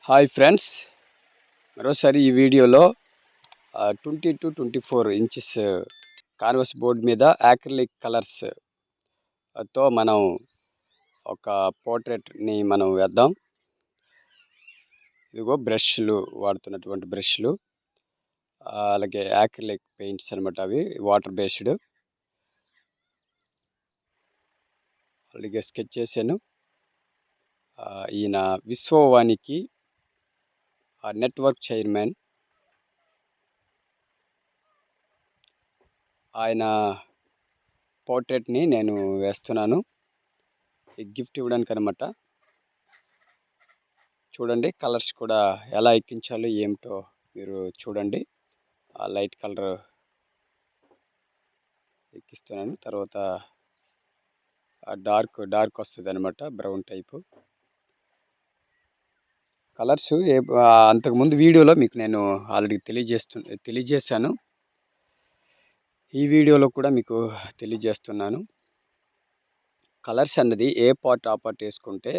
Hi friends, మరోసారి ఈ వీడియోలో 20 to 24 ఇంచెస్ కాన్వాస్ బోర్డ్ మీద యాక్రిలిక్ కలర్స్ తో మనం ఒక పోర్ట్రేట్ని మనం వేద్దాం. ఇదిగో బ్రష్లు, వాడుతున్నటువంటి బ్రష్లు, అలాగే యాక్రిలిక్ పెయింట్స్ అనమాట. అవి వాటర్ బేస్డ్. అలాగే స్కెచ్ చేశాను. ఈయన విశ్వవానికి నెట్వర్క్ చైర్మన్. ఆయన పోర్ట్రేట్ని నేను వేస్తున్నాను ఈ గిఫ్ట్ ఇవ్వడానికి అనమాట. చూడండి, కలర్స్ కూడా ఎలా ఎక్కించాలో ఏమిటో మీరు చూడండి. ఆ లైట్ కలర్ ఎక్కిస్తున్నాను. తర్వాత డార్క్ వస్తుంది అనమాట, బ్రౌన్ టైపు కలర్స్. అంతకుముందు వీడియోలో మీకు నేను ఆల్రెడీ తెలియజేశాను. ఈ వీడియోలో కూడా మీకు తెలియజేస్తున్నాను. కలర్స్ అన్నది ఏ పార్ట్ ఆ పార్ట్ వేసుకుంటే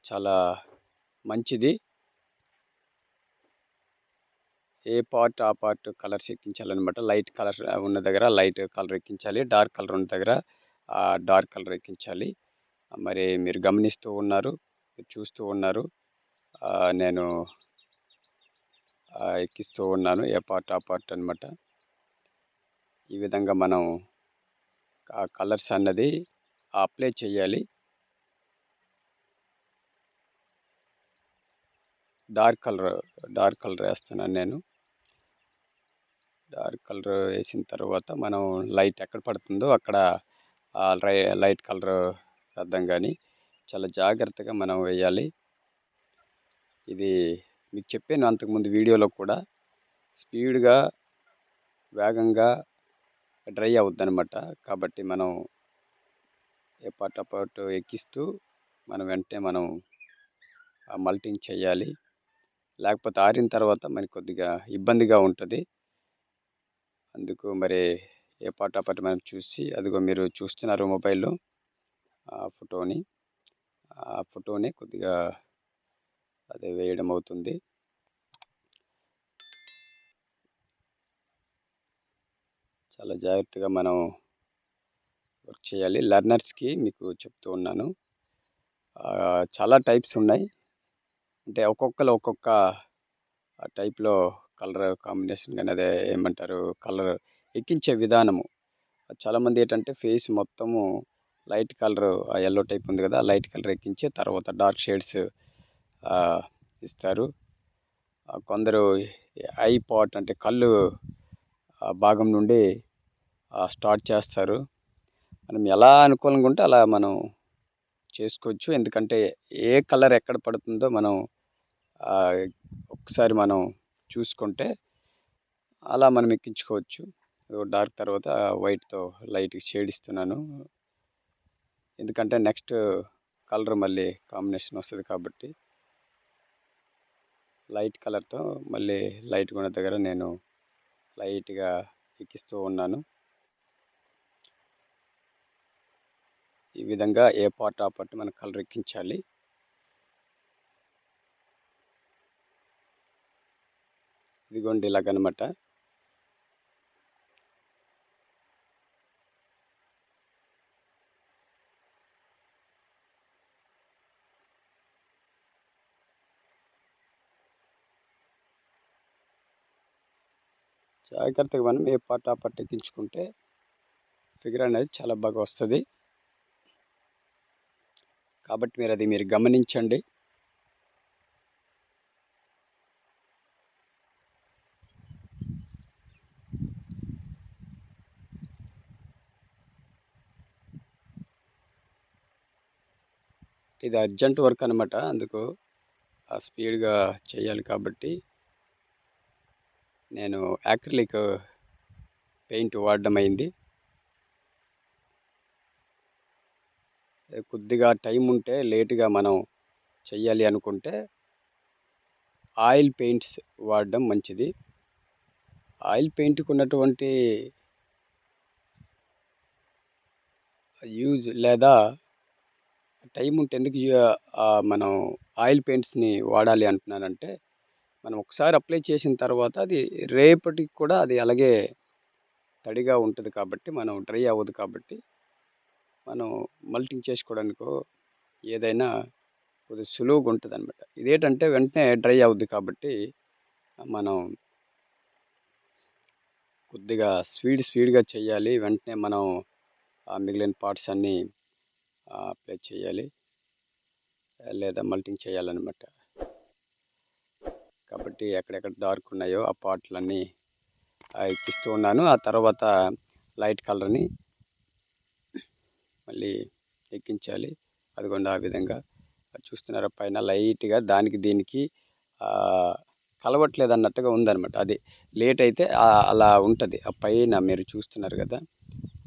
చాలా మంచిది. ఏ పార్ట్ ఆ పార్ట్ కలర్స్ ఎక్కించాలన్నమాట. లైట్ కలర్ ఉన్న దగ్గర లైట్ కలర్ ఎక్కించాలి, డార్క్ కలర్ ఉన్న దగ్గర డార్క్ కలర్ ఎక్కించాలి. మరి మీరు గమనిస్తూ ఉన్నారు, చూస్తూ ఉన్నారు. నేను ఎక్కిస్తూ ఉన్నాను ఏ పార్ట్ ఆ పార్ట్ అనమాట. ఈ విధంగా మనం ఆ కలర్స్ అన్నది అప్లై చేయాలి. డార్క్ కలర్ వేస్తున్నాను నేను. డార్క్ కలర్ వేసిన తర్వాత మనం లైట్ ఎక్కడ పడుతుందో అక్కడ లైట్ కలర్ వేద్దాం. కానీ చాలా జాగ్రత్తగా మనం వేయాలి. ఇది మీకు చెప్పాను అంతకుముందు వీడియోలో కూడా. స్పీడ్గా, వేగంగా డ్రై అవుద్ది అనమాట. కాబట్టి మనం ఏ పార్ట్ ఆ పార్ట్ ఎక్కిస్తూ వెంటనే మనం మల్టింగ్ చేయాలి. లేకపోతే ఆరిన తర్వాత మనకి కొద్దిగా ఇబ్బందిగా ఉంటుంది. అందుకు మరి ఏ పార్ట్ ఆ పార్ట్ మనం చూసి, అదిగో మీరు చూస్తున్నారు మొబైల్లో ఫోటోని కొద్దిగా అదే వేయడం అవుతుంది. చాలా జాగ్రత్తగా మనం వర్క్ చేయాలి. లెర్నర్స్కి మీకు చెప్తూ ఉన్నాను. చాలా టైప్స్ ఉన్నాయి. అంటే ఒక్కొక్క టైప్లో కలర్ కాంబినేషన్, కానీ అదే ఏమంటారు, కలర్ ఎక్కించే విధానము. చాలామంది ఏంటంటే ఫేస్ మొత్తము లైట్ కలర్, ఆ ఎల్లో టైప్ ఉంది కదా, లైట్ కలర్ ఎక్కించి తర్వాత డార్క్ షేడ్స్ ఇస్తారు. కొందరు ఐ పార్ట్ అంటే కళ్ళు భాగం నుండి స్టార్ట్ చేస్తారు. మనం ఎలా అనుకూలంగా ఉంటే అలా మనం చేసుకోవచ్చు. ఎందుకంటే ఏ కలర్ ఎక్కడ పడుతుందో మనం ఒకసారి మనం చూసుకుంటే అలా మనం ఎక్కించుకోవచ్చు. డార్క్ తర్వాత వైట్తో లైట్ షేడ్ ఇస్తున్నాను. ఎందుకంటే నెక్స్ట్ కలర్ మళ్ళీ కాంబినేషన్ వస్తుంది కాబట్టి లైట్ కలర్తో మళ్ళీ లైట్గా ఉన్న దగ్గర నేను లైట్గా ఎక్కిస్తూ ఉన్నాను. ఈ విధంగా ఏ పార్ట్ ఆ పార్ట్ మనం కలర్ ఎక్కించాలి. ఇదిగోండి ఇలాగనమాట. జాగ్రత్తగా మనం ఏ పార్ట్ ఆ పార్ట్ ఎక్కించుకుంటే ఫిగర్ అనేది చాలా బాగా వస్తుంది. కాబట్టి మీరు గమనించండి. ఇది అర్జెంట్ వర్క్ అనమాట. అందుకు స్పీడ్గా చేయాలి కాబట్టి నేను యాక్రిలిక్ పెయింట్ వాడడం అయింది. కొద్దిగా టైం ఉంటే లేటుగా మనం చెయ్యాలి అనుకుంటే ఆయిల్ పెయింట్స్ వాడడం మంచిది. ఆయిల్ పెయింట్కి ఉన్నటువంటి యూజ్ లేదా టైం ఉంటే ఎందుకు మనం ఆయిల్ పెయింట్స్‌ని వాడాలి అంటున్నానంటే, మనం ఒకసారి అప్లై చేసిన తర్వాత అది రేపటికి కూడా అది అలాగే తడిగా ఉంటది కాబట్టి, మనం డ్రై అవ్వదు కాబట్టి, మనం మల్టింగ్ చేసుకోవడానికో ఏదైనా కొద్దిగా సులువుగా ఉంటదనమాట. ఇదేంటంటే వెంటనే డ్రై అవుద్ది కాబట్టి, మనం కొద్దిగా స్పీడ్‌గా చేయాలి. వెంటనే మనం మిగిలిన పార్ట్స్ అన్నీ అప్లై చేయాలి. లేదా మల్టింగ్ చేయాలనమాట. కాబట్టి ఎక్కడెక్కడ డార్క్ ఉన్నాయో ఆ పార్ట్‌లన్నీ ఎక్కిస్తూ ఉన్నాను. ఆ తర్వాత లైట్ కలర్‌ని మళ్ళీ ఎక్కించాలి. అదిగోండి ఆ విధంగా చూస్తున్నారా పైన లైట్‌గా దానికి దీనికి ఆహ్, కలవట్లేదన్నట్టుగా ఉందనమాట. అది లేట్ అయితే అలా ఉంటది. ఆ పైన మీరు చూస్తున్నారు గదా!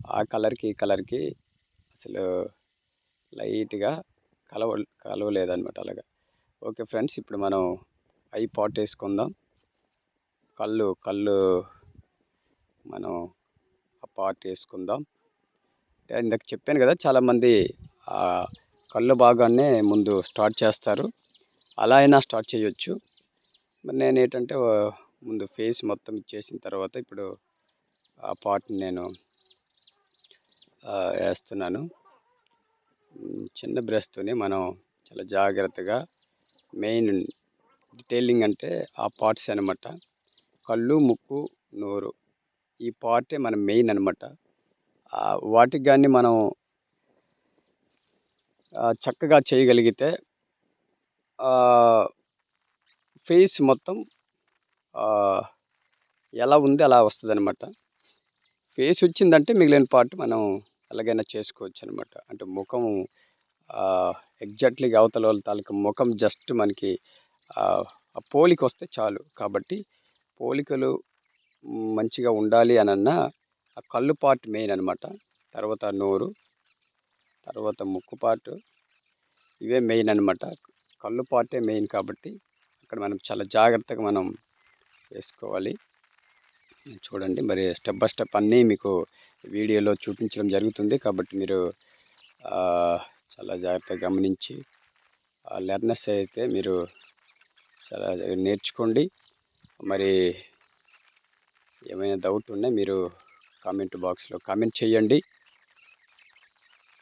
ఆ కలర్‌కి, ఈ కలర్‌కి అసలు లైట్‌గా కలవలేదనమాట అలాగా. ఓకే ఫ్రెండ్స్, ఇప్పుడు మనం ఐ పాట్ ఏసుకుందాం. కళ్ళు మనం ఆ పార్ట్ ఏసుకుందాం. ఇందాక చెప్పాను గదా! చాలామంది ఆహ్, కళ్ళు భాగాన్నే ముందు స్టార్ట్ చేస్తారు. అలా అయినా స్టార్ట్ చేయొచ్చు. మరి నేనేంటంటే ముందు ఫేస్ మొత్తం ఇచ్చేసిన తర్వాత ఇప్పుడు ఆ పార్ట్‌ని నేను ఏస్తున్నాను. చిన్న బ్రష్‌తోని మనం చాలా జాగ్రత్తగా మెయిన్ డీటెయిలింగ్ అంటే ఆ పార్ట్స్ అనమాట. కళ్ళు, ముక్కు, నోరు ఈ పార్టే మన మెయిన్ అనమాట. వాటికి గాని మనం చక్కగా చేయగలిగితే ఆహ్, ఫేస్ మొత్తం ఆహ్, ఎలా ఉంది అలా వస్తదనమాట. ఫేస్ వచ్చిందంటే మిగిలిన పార్ట్ మనం ఎలాగైనా చేసుకోవచ్చనమాట. అంటే ముఖం ఆహ్, ఎగ్జాక్ట్‌లీగా అవతలోళ్ళ తాలూకా ముఖం జస్ట్ మనకి ఆ పోలికొస్తే చాలు. కాబట్టి పోలికలు మంచిగా ఉండాలి అనన్నా ఆ కళ్ళు పార్ట్ మెయిన్ అనమాట. తర్వాత నోరు, తర్వాత ముక్కు పార్ట్ ఇవే మెయిన్ అనమాట. కళ్ళు పార్టే మెయిన్ కాబట్టి అక్కడ మనం చాలా జాగ్రత్తగా మనం వేసుకోవాలి. చూడండి మరి స్టెప్ బై స్టెప్ అన్నీ మీకు వీడియోలో చూపించడం జరుగుతుంది. కాబట్టి మీరు ఆహ్, చాలా జాగ్రత్తగా గమనించి లెర్నర్స్ అయితే మీరు చాలా నేర్చుకోండి. మరి ఏమైనా డౌట్ ఉన్నా మీరు కామెంట్ బాక్స్‌లో కామెంట్ చేయండి.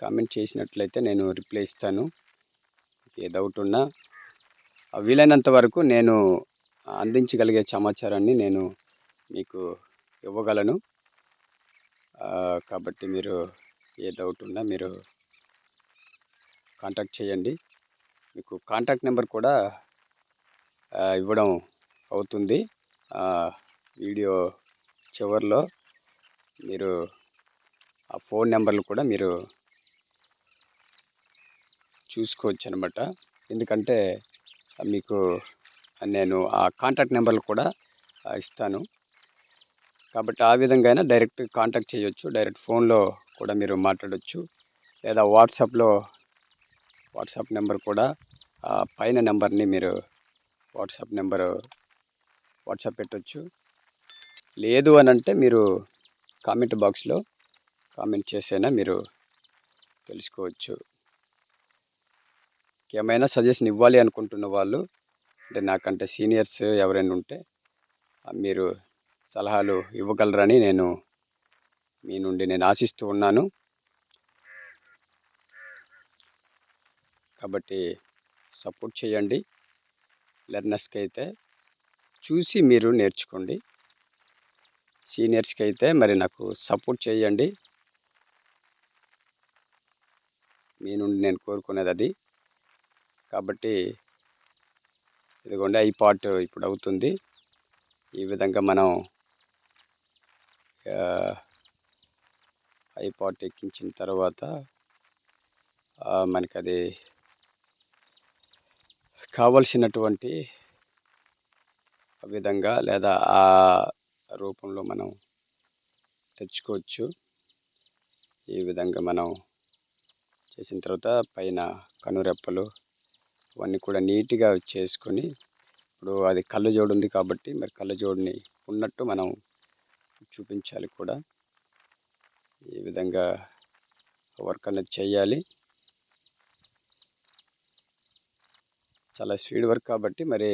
కామెంట్ చేసినట్లయితే నేను రిప్లై ఇస్తాను. ఏ డౌట్ ఉన్నా వీలైనంత వరకు నేను అందించగలిగే సమాచారాన్ని నేను మీకు ఇవ్వగలను. కాబట్టి మీరు ఏ డౌట్ ఉన్నా మీరు కాంటాక్ట్ చేయండి. మీకు కాంటాక్ట్ నెంబర్ కూడా ఇవ్వడం అవుతుంది. వీడియో చివరిలో మీరు ఆ ఫోన్ నెంబర్లు కూడా మీరు చూసుకోవచ్చనమాట. ఎందుకంటే మీకు నేను ఆ కాంటాక్ట్ నెంబర్లు కూడా ఇస్తాను. కాబట్టి ఆ విధంగా అయినా డైరెక్ట్ కాంటాక్ట్ చేయొచ్చు. డైరెక్ట్ ఫోన్‌లో కూడా మీరు మాట్లాడొచ్చు. లేదా వాట్సాప్ నెంబర్ కూడా పైన నెంబర్‌ని మీరు వాట్సాప్ నెంబరు వాట్సాప్ పెట్టొచ్చు. లేదు అనంటే మీరు కామెంట్ బాక్స్‌లో కామెంట్ చేసైనా మీరు తెలుసుకోవచ్చు. ఏమైనా సజెషన్ ఇవ్వాలి అనుకుంటున్న వాళ్ళు అంటే నాకంటే సీనియర్స్ ఎవరైనా ఉంటే మీరు సలహాలు ఇవ్వగలరని మీ నుండి నేను ఆశిస్తూ ఉన్నాను. కాబట్టి సపోర్ట్ చేయండి. లెర్నర్స్‌కి అయితే చూసి మీరు నేర్చుకోండి. సీనియర్స్‌కి అయితే మరి నాకు సపోర్ట్ చేయండి. మీ నుండి నేను కోరుకునేదది. కాబట్టి ఇదిగోండి ఐ పార్ట్ ఇప్పుడు అవుతుంది. ఈ విధంగా మనం ఆహ్, ఐ పార్ట్ ఎక్కించిన తర్వాత మనకది కావాల్సినటువంటి విధంగా లేదా ఆ రూపంలో మనం తెచ్చుకోవచ్చు. ఈ విధంగా మనం చేసిన తర్వాత పైన కనురెప్పలు అవన్నీ కూడా నీట్‌గా చేసుకొని ఇప్పుడు అది కళ్ళజోడు ఉంది కాబట్టి మరి కళ్ళజోడుని ఉన్నట్టు మనం చూపించాలి కూడా. ఈ విధంగా వర్క్ అనేది చేయాలి. చాలా స్పీడ్ వర్క్ కాబట్టి మరి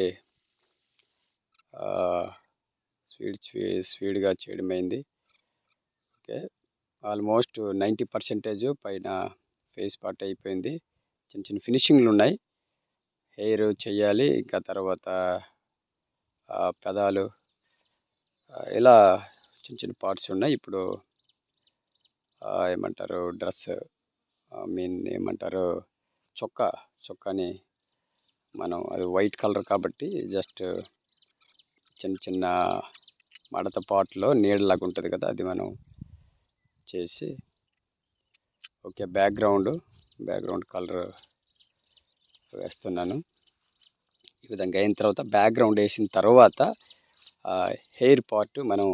స్పీడ్గా చేయడమైంది. ఓకే, ఆల్మోస్ట్ 90% పైన ఫేస్ పార్ట్ అయిపోయింది. చిన్న చిన్న ఫినిషింగ్లు ఉన్నాయి. హెయిర్ చేయాలి, ఇంకా తర్వాత పెదాలు, ఇలా చిన్న చిన్న పార్ట్స్ ఉన్నాయి. ఇప్పుడు ఏమంటారు డ్రెస్, ఏమంటారు చొక్కాని మనం అది వైట్ కలర్ కాబట్టి జస్ట్ చిన్న చిన్న మడత పాట్లో నీడలాగా ఉంటుంది కదా, అది మనం చేసి ఓకే బ్యాక్గ్రౌండ్ కలర్ వేస్తున్నాను. ఈ విధంగా అయిన తర్వాత బ్యాక్గ్రౌండ్ వేసిన తర్వాత హెయిర్ పార్ట్ మనం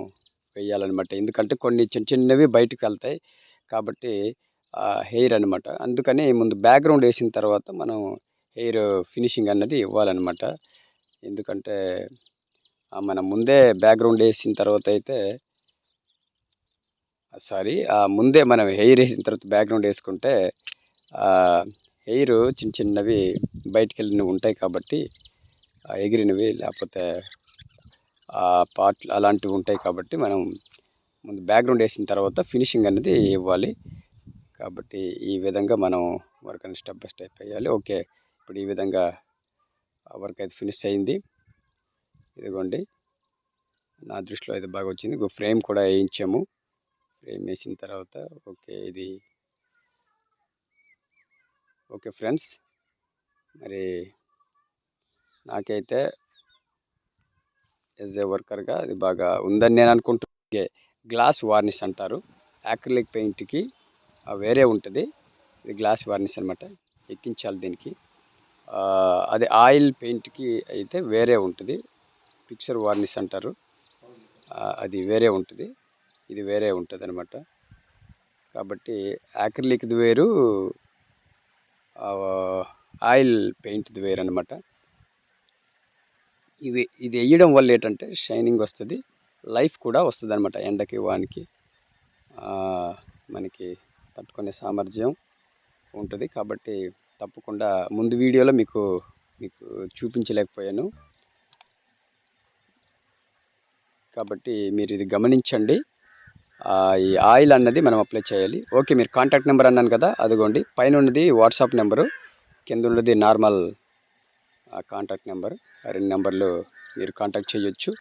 వేయాలన్నమాట. ఎందుకంటే కొన్ని చిన్న చిన్నవి బయటకు వెళ్తాయి కాబట్టి హెయిర్ అనమాట. అందుకని ముందు బ్యాక్గ్రౌండ్ వేసిన తర్వాత మనం హెయిర్ ఫినిషింగ్ అన్నది ఇవ్వాలన్నమాట. ఎందుకంటే మనం ముందే బ్యాక్గ్రౌండ్ వేసిన తర్వాత అయితే ముందే మనం హెయిర్ వేసిన తర్వాత బ్యాక్గ్రౌండ్ వేసుకుంటే హెయిర్ చిన్న చిన్నవి బయటికి వెళ్ళినవి ఉంటాయి కాబట్టి ఎగిరినవి లేకపోతే పార్ట్లు అలాంటివి ఉంటాయి కాబట్టి మనం ముందు బ్యాక్గ్రౌండ్ వేసిన తర్వాత ఫినిషింగ్ అనేది ఇవ్వాలి. కాబట్టి ఈ విధంగా మనం వర్క్ అనేది స్టెప్ బై స్టెప్ వేయాలి. ఓకే, ఇప్పుడు ఈ విధంగా వర్క్ అయితే ఫినిష్ అయింది. ఇదిగోండి, నా దృష్టిలో అయితే బాగా వచ్చింది. ఫ్రేమ్ కూడా వేయించాము. ఫ్రేమ్ వేసిన తర్వాత ఓకే ఫ్రెండ్స్, మరి నాకైతే యాజ్ ఏ వర్కర్గా అది బాగా ఉందని నేను అనుకుంటున్నాను. గ్లాస్ వార్నిష్ అంటారు, యాక్రిలిక్ పెయింట్కి వేరే ఉంటుంది. ఇది గ్లాస్ వార్నిష్ అనమాట, ఎక్కించాలి దీనికి. అది ఆయిల్ పెయింట్కి అయితే వేరే ఉంటుంది, పిక్చర్ వార్నిష్ అంటారు, అది వేరే ఉంటుంది, ఇది వేరే ఉంటుంది అనమాట. కాబట్టి యాక్రిలిక్ది వేరు, ఆయిల్ పెయింట్ది వేరు అనమాట. ఇది వేయడం వల్ల ఏంటంటే షైనింగ్ వస్తుంది, లైఫ్ కూడా వస్తుంది అనమాట. ఎండకి వానికి మనకి తట్టుకునే సామర్థ్యం ఉంటుంది. కాబట్టి తప్పకుండా ముందు వీడియోలో మీకు చూపించలేకపోయాను, కాబట్టి మీరు ఇది గమనించండి. ఈ ఆయిల్ అన్నది మనం అప్లై చేయాలి. ఓకే, మీరు కాంటాక్ట్ నెంబర్ అన్నాను కదా, అదిగోండి పైన ఉన్నది వాట్సాప్ నెంబరు, కింద ఉన్నది నార్మల్ కాంటాక్ట్ నెంబర్. 2 నెంబర్లు మీరు కాంటాక్ట్ చేయొచ్చు.